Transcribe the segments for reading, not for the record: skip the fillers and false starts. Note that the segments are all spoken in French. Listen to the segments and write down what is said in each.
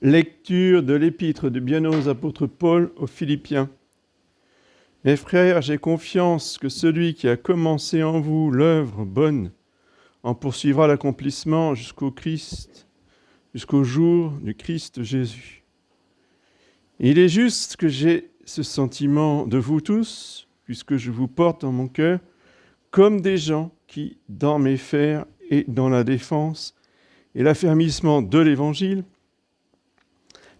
Lecture de l'épître du bienheureux apôtre Paul aux Philippiens. Mes frères, j'ai confiance que celui qui a commencé en vous l'œuvre bonne en poursuivra l'accomplissement jusqu'au jour du Christ Jésus. Et il est juste que j'ai ce sentiment de vous tous, puisque je vous porte dans mon cœur, comme des gens qui, dans mes fers et dans la défense et l'affermissement de l'Évangile,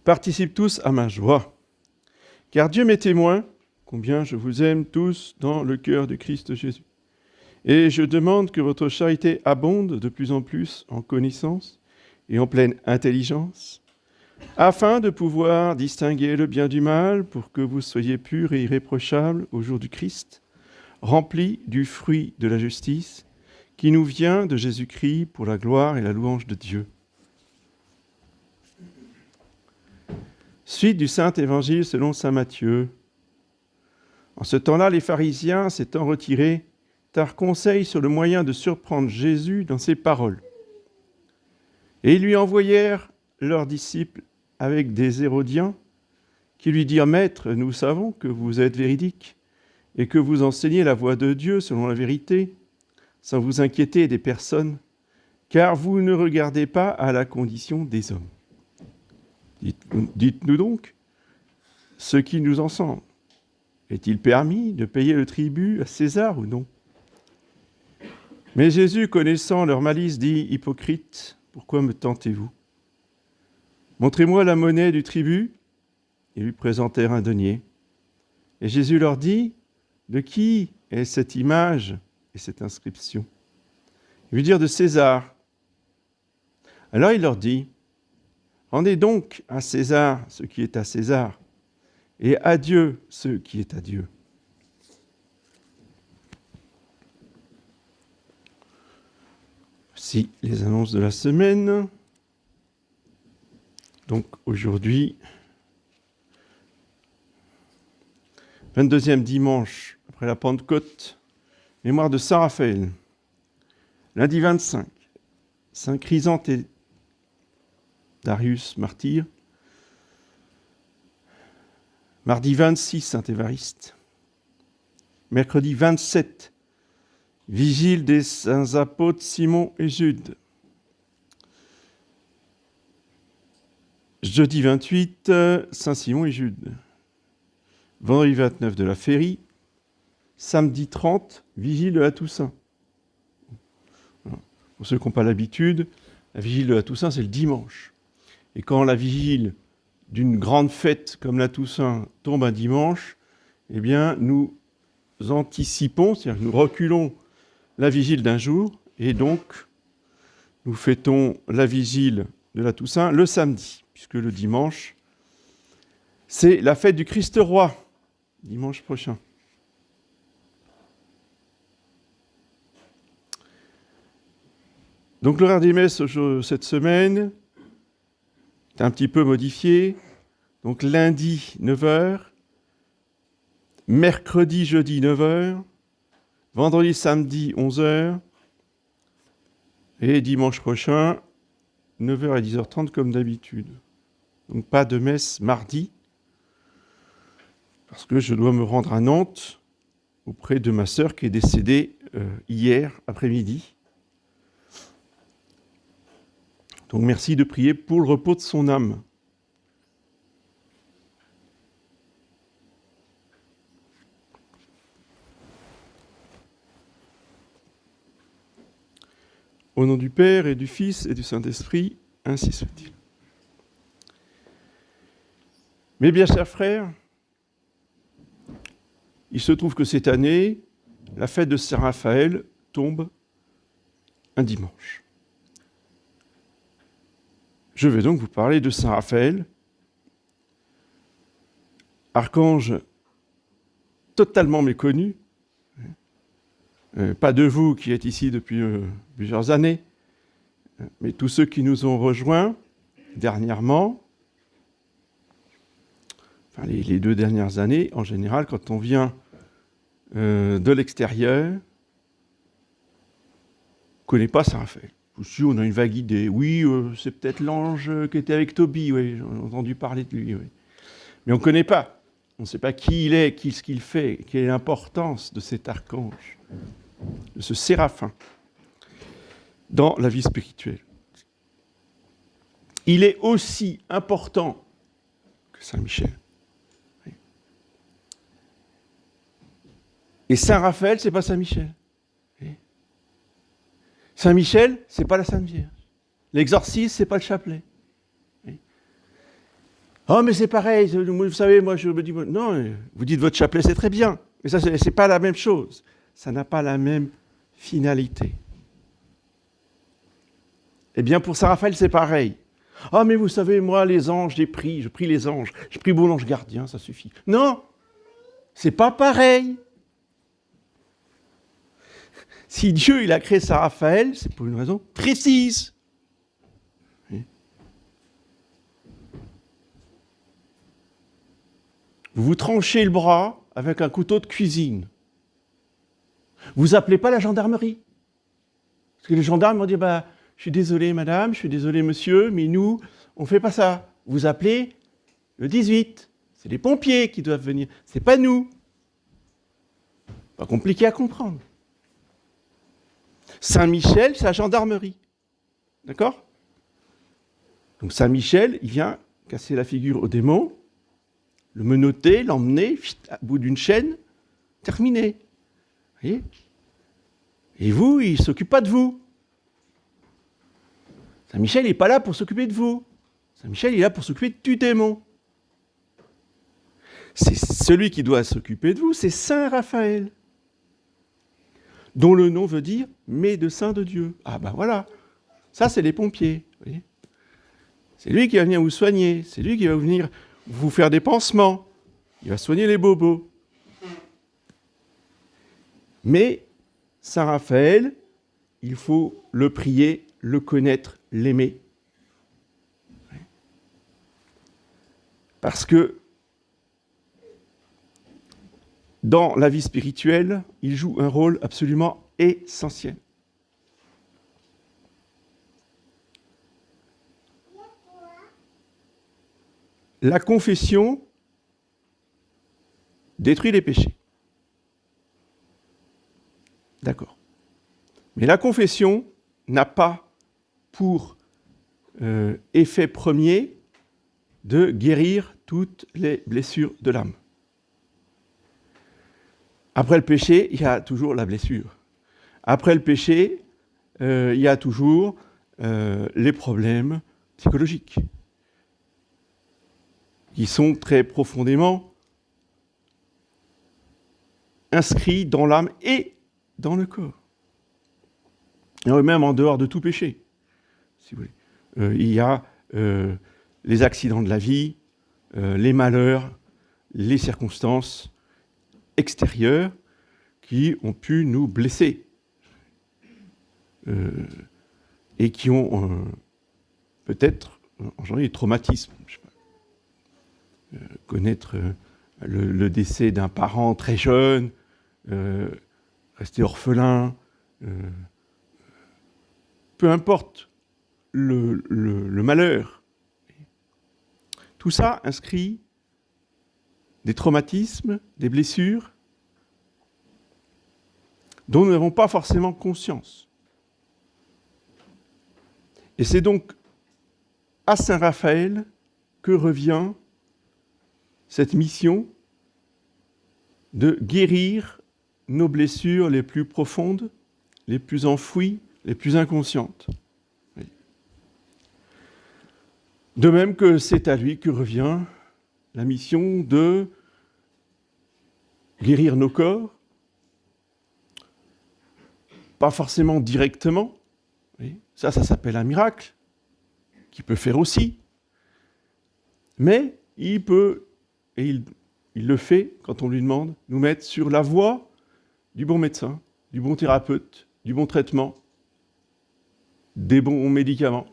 participent tous à ma joie. Car Dieu m'est témoin, combien je vous aime tous dans le cœur de Christ Jésus. Et je demande que votre charité abonde de plus en plus en connaissance et en pleine intelligence, afin de pouvoir distinguer le bien du mal, pour que vous soyez purs et irréprochables au jour du Christ, remplis du fruit de la justice, qui nous vient de Jésus-Christ pour la gloire et la louange de Dieu. Suite du Saint Évangile selon saint Matthieu. En ce temps-là, les pharisiens, s'étant retirés, tinrent conseil sur le moyen de surprendre Jésus dans ses paroles. Et ils lui envoyèrent leurs disciples avec des Hérodiens, qui lui dirent « Maître, nous savons que vous êtes véridique et que vous enseignez la voie de Dieu selon la vérité, sans vous inquiéter des personnes, car vous ne regardez pas à la condition des hommes. Dites-nous donc ce qui nous ensemble. Est-il permis de payer le tribut à César ou non ?» Mais Jésus, connaissant leur malice, dit « Hypocrite, pourquoi me tentez-vous ? Montrez-moi la monnaie du tribut. » Ils lui présentèrent un denier. Et Jésus leur dit « De qui est cette image et cette inscription ?» Ils lui dirent « De César. » Alors il leur dit « Rendez donc à César ce qui est à César, et à Dieu ce qui est à Dieu. » Voici les annonces de la semaine. Donc aujourd'hui, 22e dimanche après la Pentecôte, mémoire de Saint Raphaël. Lundi 25, Saint Chrysanthe et Darius, martyr. Mardi 26, Saint Évariste. Mercredi 27, Vigile des saints apôtres Simon et Jude. Jeudi 28, Saint Simon et Jude. Vendredi 29 de la Férie. Samedi 30, Vigile de la Toussaint. Pour ceux qui n'ont pas l'habitude, la Vigile de la Toussaint, c'est le dimanche. Et quand la vigile d'une grande fête comme la Toussaint tombe un dimanche, eh bien, nous anticipons, c'est-à-dire que nous reculons la vigile d'un jour, et donc nous fêtons la vigile de la Toussaint le samedi, puisque le dimanche, c'est la fête du Christ roi, dimanche prochain. Donc l'horaire des messes cette semaine est un petit peu modifié. Donc lundi 9h, mercredi, jeudi 9h, vendredi, samedi 11h, et dimanche prochain 9h à 10h30 comme d'habitude. Donc pas de messe mardi, parce que je dois me rendre à Nantes auprès de ma sœur qui est décédée hier après-midi. Donc merci de prier pour le repos de son âme. Au nom du Père et du Fils et du Saint-Esprit, ainsi soit-il. Mes bien chers frères, il se trouve que cette année, la fête de Saint Raphaël tombe un dimanche. Je vais donc vous parler de Saint Raphaël, archange totalement méconnu, pas de vous qui êtes ici depuis plusieurs années, mais tous ceux qui nous ont rejoints dernièrement, enfin les 2 dernières années, en général, quand on vient de l'extérieur, on ne connaît pas Saint Raphaël. Si on a une vague idée. Oui, c'est peut-être l'ange qui était avec Tobie, oui, j'en ai entendu parler de lui. Oui. Mais on ne connaît pas. On ne sait pas qui il est, ce qu'il fait, quelle est l'importance de cet archange, de ce séraphin, dans la vie spirituelle. Il est aussi important que Saint Michel. Et Saint Raphaël, c'est pas Saint Michel. Saint Michel, c'est pas la Sainte Vierge. L'exorcisme, c'est pas le chapelet. Oh, mais c'est pareil, vous savez, moi je me dis, non, vous dites votre chapelet, c'est très bien, mais ça, c'est pas la même chose. Ça n'a pas la même finalité. Eh bien, pour Saint Raphaël, c'est pareil. Ah, mais vous savez, moi, les anges, je prie les anges, je prie mon ange gardien, ça suffit. Non, c'est pas pareil. Si Dieu, il a créé Saint Raphaël, c'est pour une raison précise. Vous vous tranchez le bras avec un couteau de cuisine. Vous appelez pas la gendarmerie. Parce que les gendarmes vont dire, je suis désolé madame, je suis désolé monsieur, mais nous, on ne fait pas ça. Vous appelez le 18. C'est les pompiers qui doivent venir. C'est pas nous. Pas compliqué à comprendre. Saint-Michel, c'est la gendarmerie. D'accord ? Donc Saint-Michel, il vient casser la figure au démon, le menotter, l'emmener, à bout d'une chaîne, terminé. Vous voyez ? Et vous, il ne s'occupe pas de vous. Saint-Michel n'est pas là pour s'occuper de vous. Saint-Michel est là pour s'occuper du démon. C'est celui qui doit s'occuper de vous, c'est Saint Raphaël, dont le nom veut dire « médecin de Dieu ». Ah voilà, ça c'est les pompiers. Vous voyez ? C'est lui qui va venir vous soigner, c'est lui qui va venir vous faire des pansements, il va soigner les bobos. Mais Saint Raphaël, il faut le prier, le connaître, l'aimer. Parce que dans la vie spirituelle, il joue un rôle absolument essentiel. La confession détruit les péchés. D'accord. Mais la confession n'a pas pour effet premier de guérir toutes les blessures de l'âme. Après le péché, il y a toujours la blessure. Après le péché, il y a toujours les problèmes psychologiques qui sont très profondément inscrits dans l'âme et dans le corps. Et même en dehors de tout péché, si vous voulez. Il y a les accidents de la vie, les malheurs, les circonstances extérieures qui ont pu nous blesser et qui ont peut-être engendré des traumatismes. Je sais pas. Connaître le décès d'un parent très jeune, rester orphelin, peu importe le malheur. Tout ça inscrit des traumatismes, des blessures dont nous n'avons pas forcément conscience. Et c'est donc à Saint Raphaël que revient cette mission de guérir nos blessures les plus profondes, les plus enfouies, les plus inconscientes. De même que c'est à lui que revient la mission de guérir nos corps, pas forcément directement, ça s'appelle un miracle, qu'il peut faire aussi, mais il peut, et il le fait quand on lui demande, nous mettre sur la voie du bon médecin, du bon thérapeute, du bon traitement, des bons médicaments.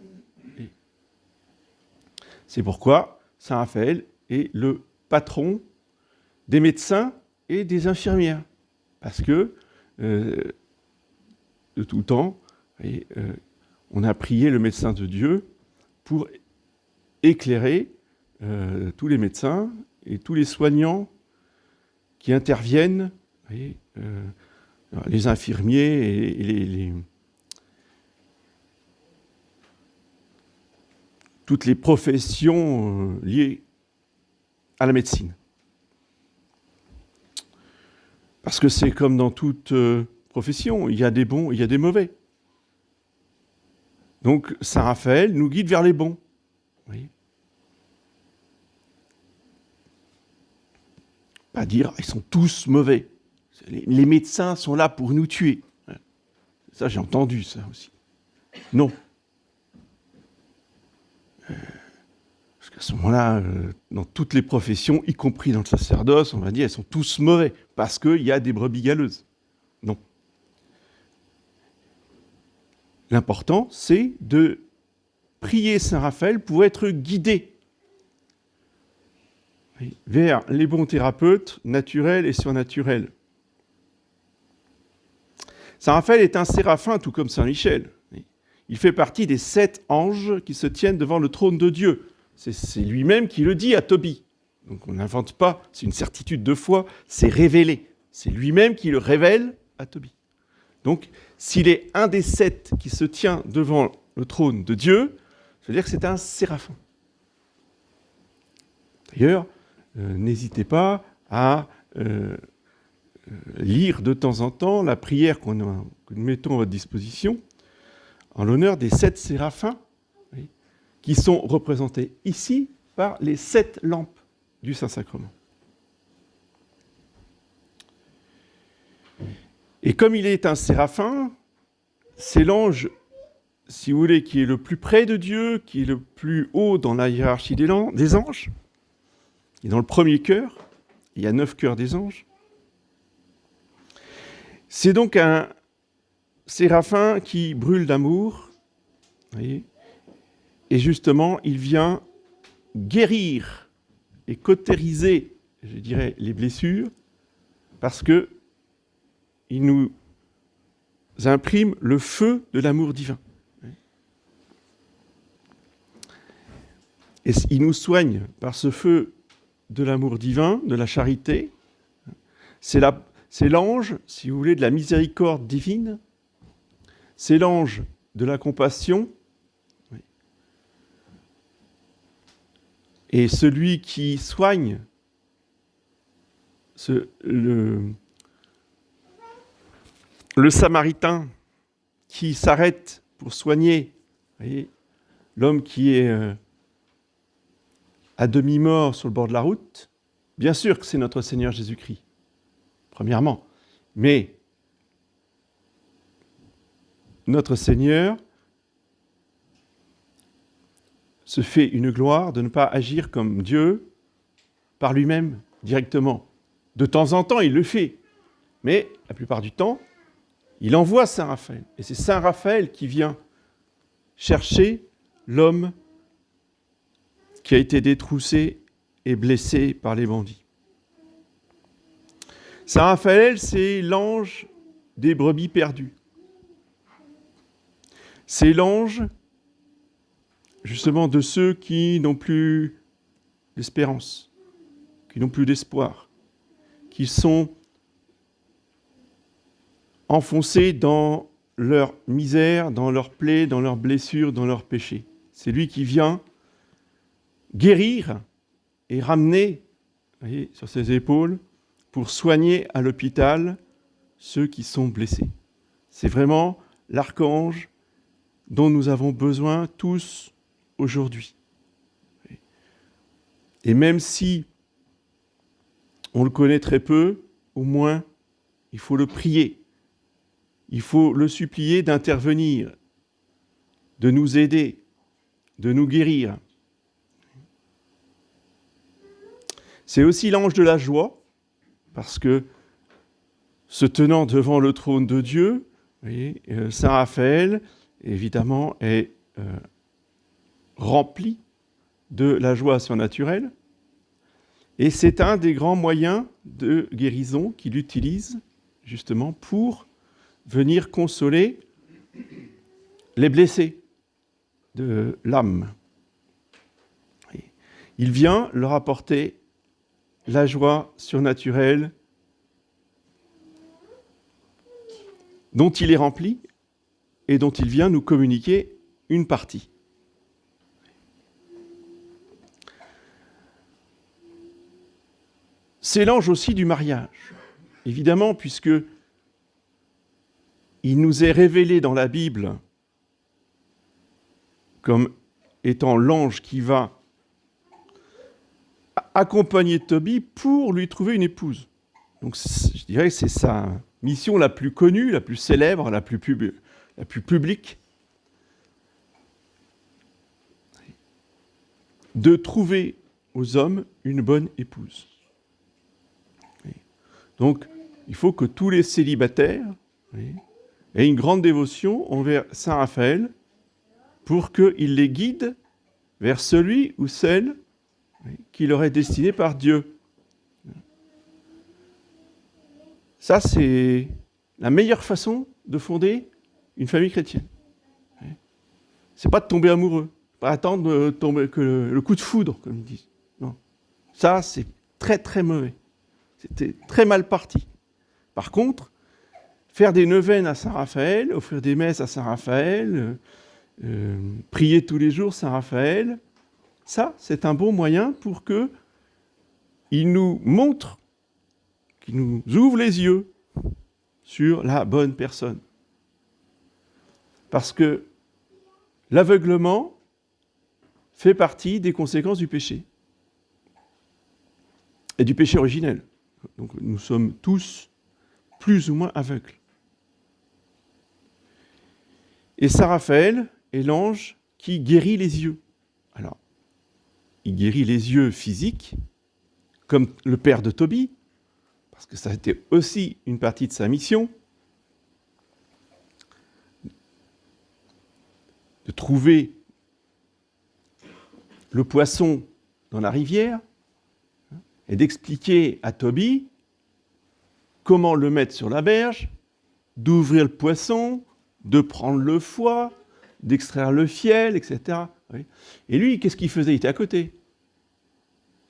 C'est pourquoi Saint Raphaël est le patron des médecins et des infirmières. Parce que, de tout temps, on a prié le médecin de Dieu pour éclairer tous les médecins et tous les soignants qui interviennent, vous voyez, les infirmiers et toutes les professions liées à la médecine. Parce que c'est comme dans toute profession, il y a des bons, il y a des mauvais. Donc Saint Raphaël nous guide vers les bons. Vous voyez ? Pas dire ils sont tous mauvais. Les médecins sont là pour nous tuer. Ça, j'ai entendu ça aussi. Non. Parce qu'à ce moment-là, dans toutes les professions, y compris dans le sacerdoce, on va dire, elles sont tous mauvais, parce qu'il y a des brebis galeuses. Non. L'important, c'est de prier Saint Raphaël pour être guidé vers les bons thérapeutes naturels et surnaturels. Saint Raphaël est un séraphin, tout comme Saint Michel. Il fait partie des 7 anges qui se tiennent devant le trône de Dieu. C'est lui-même qui le dit à Tobie. Donc on n'invente pas, c'est une certitude de foi, c'est révélé. C'est lui-même qui le révèle à Tobie. Donc s'il est un des 7 qui se tient devant le trône de Dieu, ça veut dire que c'est un séraphin. D'ailleurs, n'hésitez pas à lire de temps en temps la prière que nous mettons à votre disposition en l'honneur des 7 séraphins, oui, qui sont représentés ici par les 7 lampes du Saint-Sacrement. Et comme il est un séraphin, c'est l'ange, si vous voulez, qui est le plus près de Dieu, qui est le plus haut dans la hiérarchie des anges, et dans le premier chœur, il y a 9 chœurs des anges. C'est donc un séraphin qui brûle d'amour, voyez, et justement, il vient guérir et cautériser, je dirais, les blessures, parce que il nous imprime le feu de l'amour divin. Et il nous soigne par ce feu de l'amour divin, de la charité. C'est l'ange, si vous voulez, de la miséricorde divine. C'est l'ange de la compassion. Et celui qui soigne le Samaritain qui s'arrête pour soigner, voyez, l'homme qui est à demi-mort sur le bord de la route, bien sûr que c'est notre Seigneur Jésus-Christ, premièrement. Mais notre Seigneur se fait une gloire de ne pas agir comme Dieu par lui-même, directement. De temps en temps, il le fait. Mais la plupart du temps, il envoie Saint Raphaël. Et c'est Saint Raphaël qui vient chercher l'homme qui a été détroussé et blessé par les bandits. Saint Raphaël, c'est l'ange des brebis perdues. C'est l'ange, justement, de ceux qui n'ont plus d'espérance, qui n'ont plus d'espoir, qui sont enfoncés dans leur misère, dans leurs plaies, dans leurs blessures, dans leurs péchés. C'est lui qui vient guérir et ramener, voyez, sur ses épaules pour soigner à l'hôpital ceux qui sont blessés. C'est vraiment l'archange dont nous avons besoin tous aujourd'hui. Et même si on le connaît très peu, au moins il faut le prier. Il faut le supplier d'intervenir, de nous aider, de nous guérir. C'est aussi l'ange de la joie, parce que se tenant devant le trône de Dieu, vous voyez, Saint Raphaël, évidemment, est rempli de la joie surnaturelle. Et c'est un des grands moyens de guérison qu'il utilise justement pour venir consoler les blessés. de l'âme. Il vient leur apporter la joie surnaturelle dont il est rempli et dont il vient nous communiquer une partie. C'est l'ange aussi du mariage, évidemment, puisque il nous est révélé dans la Bible comme étant l'ange qui va accompagner Tobie pour lui trouver une épouse. Donc je dirais que c'est sa mission la plus connue, la plus célèbre, la plus publique, de trouver aux hommes une bonne épouse. Donc il faut que tous les célibataires aient une grande dévotion envers Saint Raphaël pour qu'il les guide vers celui ou celle qui leur est destiné par Dieu. Ça, c'est la meilleure façon de fonder une famille chrétienne. C'est pas de tomber amoureux, pas attendre de tomber que le coup de foudre, comme ils disent. Non. Ça, c'est très très mauvais. C'était très mal parti. Par contre, faire des neuvaines à Saint Raphaël, offrir des messes à Saint Raphaël, prier tous les jours Saint Raphaël, ça, c'est un bon moyen pour qu'il nous montre, qu'il nous ouvre les yeux sur la bonne personne. Parce que l'aveuglement fait partie des conséquences du péché. Et du péché originel. Donc nous sommes tous plus ou moins aveugles. Et Saint Raphaël est l'ange qui guérit les yeux. Alors, il guérit les yeux physiques, comme le père de Tobie, parce que ça a été aussi une partie de sa mission, de trouver le poisson dans la rivière et d'expliquer à Tobie comment le mettre sur la berge, d'ouvrir le poisson, de prendre le foie, d'extraire le fiel, etc. Et lui, qu'est-ce qu'il faisait? Il était à côté.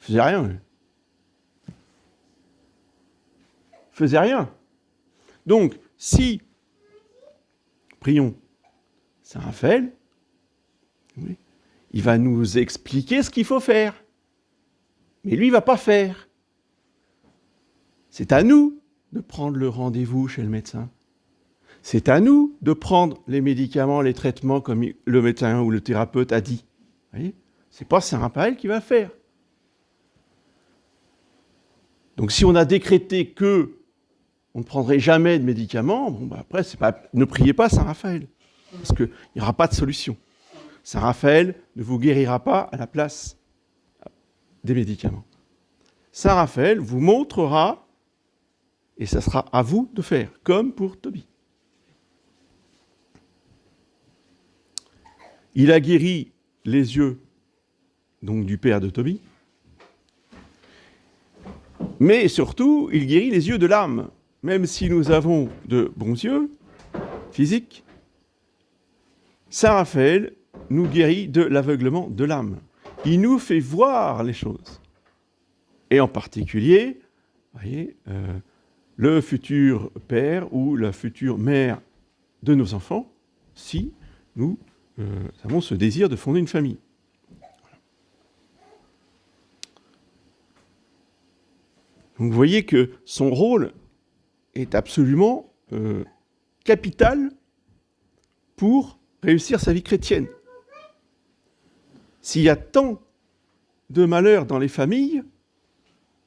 Il faisait rien. Il faisait rien. Donc, si, prions Saint Raphaël, il va nous expliquer ce qu'il faut faire. Mais lui, il ne va pas faire. C'est à nous de prendre le rendez-vous chez le médecin. C'est à nous de prendre les médicaments, les traitements comme le médecin ou le thérapeute a dit. Vous voyez ? C'est pas Saint Raphaël qui va faire. Donc si on a décrété que on ne prendrait jamais de médicaments, bon, bah après, ne priez pas Saint Raphaël, parce qu'il n'y aura pas de solution. Saint Raphaël ne vous guérira pas à la place des médicaments. Saint Raphaël vous montrera, et ça sera à vous de faire, comme pour Tobie. Il a guéri les yeux donc du père de Tobie, mais surtout, il guérit les yeux de l'âme. Même si nous avons de bons yeux physiques, Saint Raphaël nous guérit de l'aveuglement de l'âme. Il nous fait voir les choses. Et en particulier, voyez, le futur père ou la future mère de nos enfants, si nous avons ce désir de fonder une famille. Donc vous voyez que son rôle est absolument capital pour réussir sa vie chrétienne. S'il y a tant de malheurs dans les familles,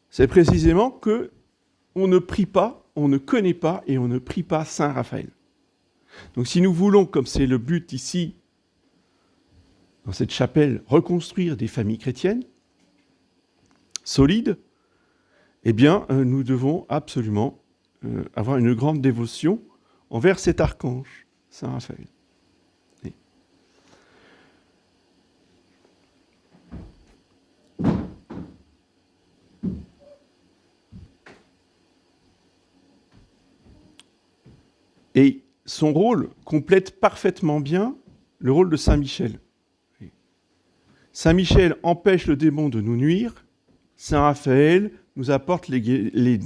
c'est précisément qu'on ne prie pas, on ne connaît pas et on ne prie pas Saint Raphaël. Donc si nous voulons, comme c'est le but ici, dans cette chapelle, reconstruire des familles chrétiennes solides, eh bien, nous devons absolument avoir une grande dévotion envers cet archange, Saint Raphaël. Et son rôle complète parfaitement bien le rôle de Saint Michel. Saint Michel empêche le démon de nous nuire. Saint Raphaël nous apporte les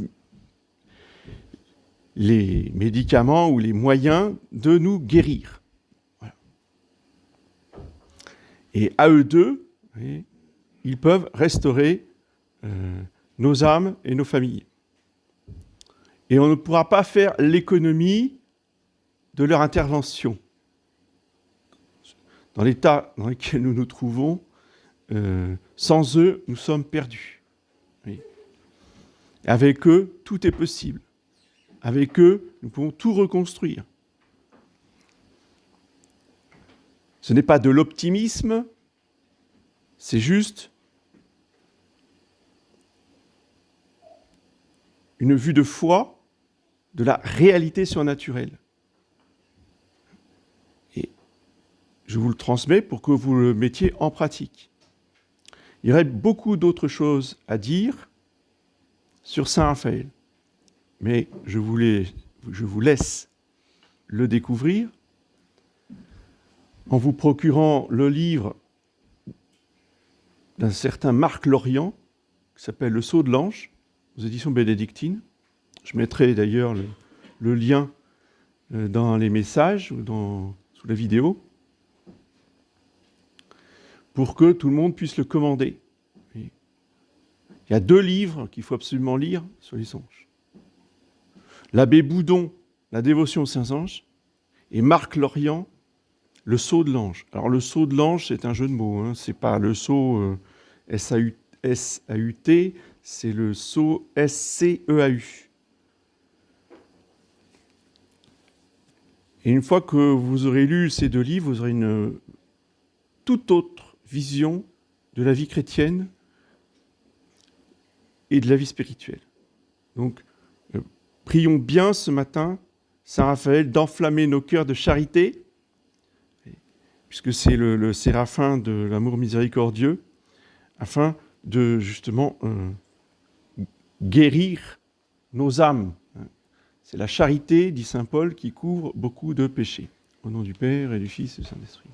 médicaments ou les moyens de nous guérir. Voilà. Et à eux deux, vous voyez, ils peuvent restaurer nos âmes et nos familles. Et on ne pourra pas faire l'économie de leur intervention. Dans l'état dans lequel nous nous trouvons, sans eux, nous sommes perdus. Oui. Avec eux, tout est possible. Avec eux, nous pouvons tout reconstruire. Ce n'est pas de l'optimisme, c'est juste une vue de foi de la réalité surnaturelle. Et je vous le transmets pour que vous le mettiez en pratique. Il y aurait beaucoup d'autres choses à dire sur Saint Raphaël, mais je vous laisse le découvrir en vous procurant le livre d'un certain Marc Lorient, qui s'appelle Le Sceau de l'Ange, aux éditions bénédictines. Je mettrai d'ailleurs le lien dans les messages ou sous la vidéo, pour que tout le monde puisse le commander. Il y a 2 livres qu'il faut absolument lire sur les anges. L'abbé Boudon, La dévotion aux saints anges, et Marc Lorient, Le Sceau de l'Ange. Alors le Sceau de l'Ange, c'est un jeu de mots, hein. C'est pas le Sceau S-A-U-T, c'est le Sceau S-C-E-A-U. Et une fois que vous aurez lu ces 2 livres, vous aurez une toute autre vision de la vie chrétienne et de la vie spirituelle. Donc, prions bien ce matin, Saint Raphaël, d'enflammer nos cœurs de charité, puisque c'est le séraphin de l'amour miséricordieux, afin de justement guérir nos âmes. C'est la charité, dit saint Paul, qui couvre beaucoup de péchés. Au nom du Père et du Fils et du Saint-Esprit.